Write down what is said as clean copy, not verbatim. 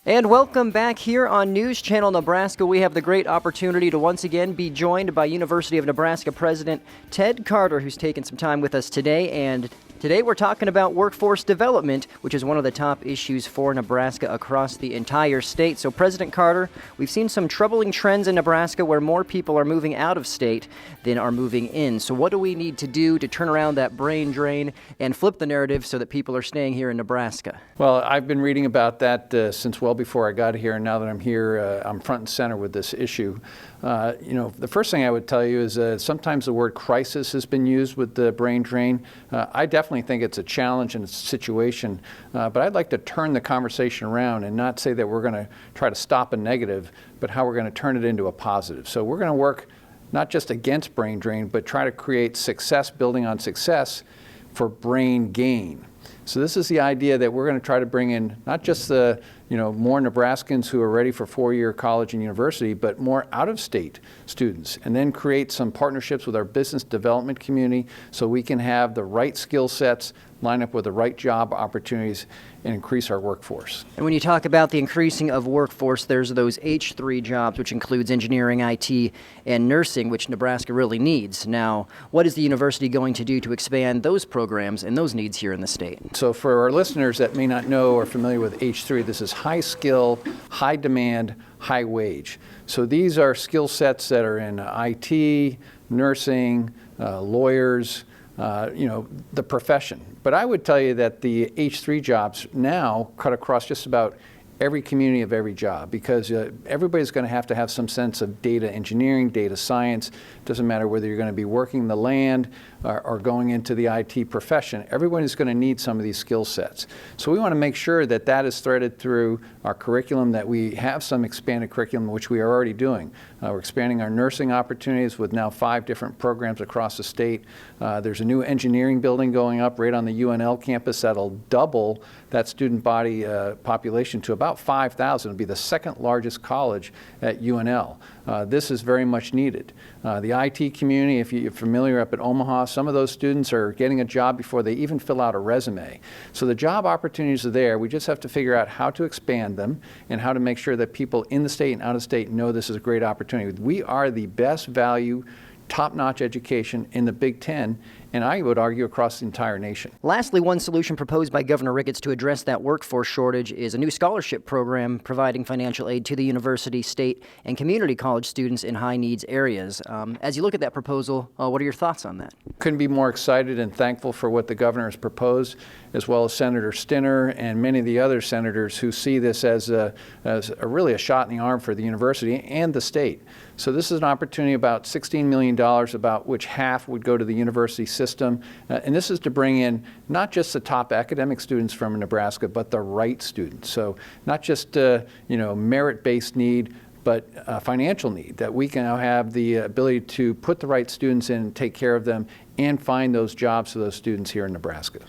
And welcome back here on News Channel Nebraska. We have the great opportunity to once again be joined by University of Nebraska President Ted Carter, who's taken some time with us today. And today we're talking about workforce development, which is one of the top issues for Nebraska across the entire state. So President Carter, we've seen some troubling trends in Nebraska where more people are moving out of state than are moving in. So what do we need to do to turn around that brain drain and flip the narrative so that people are staying here in Nebraska? Well, I've been reading about that since well before I got here, and now that I'm here, I'm front and center with this issue. The first thing I would tell you is sometimes the word crisis has been used with the brain drain. I definitely think it's a challenge and it's a situation, but I'd like to turn the conversation around and not say that we're going to try to stop a negative, but how we're going to turn it into a positive. So we're going to work not just against brain drain, but try to create success building on success for brain gain. So this is the idea that we're going to try to bring in not just the more Nebraskans who are ready for four-year college and university, but more out-of-state students, and then create some partnerships with our business development community so we can have the right skill sets line up with the right job opportunities and increase our workforce. And when you talk about the increasing of workforce, there's those H3 jobs, which includes engineering, IT, and nursing, which Nebraska really needs. Now, what is the university going to do to expand those programs and those needs here in the state? So for our listeners that may not know or familiar with H3, this is high skill, high demand, high wage. So these are skill sets that are in IT, nursing, lawyers, the profession. But I would tell you that the H3 jobs now cut across just about every community of every job, because everybody's going to have some sense of data engineering, data science. Doesn't matter whether you're going to be working the land or going into the IT profession. Everyone is going to need some of these skill sets. So we want to make sure that that is threaded through our curriculum, that we have some expanded curriculum, which we are already doing. We're expanding our nursing opportunities with now 5 different programs across the state. There's a new engineering building going up right on the UNL campus that'll double that student body population to about 5,000. It'll be the second largest college at UNL. This is very much needed. The IT community, if you're familiar up at Omaha, some of those students are getting a job before they even fill out a resume. So the job opportunities are there. We just have to figure out how to expand them and how to make sure that people in the state and out of state know this is a great opportunity. We are the best value, top-notch education in the Big Ten, and I would argue across the entire nation. Lastly, one solution proposed by Governor Ricketts to address that workforce shortage is a new scholarship program providing financial aid to the university, state, and community college students in high-needs areas. As you look at that proposal, what are your thoughts on that? Couldn't be more excited and thankful for what the governor has proposed, as well as Senator Stinner and many of the other senators who see this as really a shot in the arm for the university and the state. So this is an opportunity, about $16 million, about which half would go to the university system. And this is to bring in not just the top academic students from Nebraska, but the right students. So not just merit-based need, but financial need, that we can now have the ability to put the right students in, take care of them, and find those jobs for those students here in Nebraska.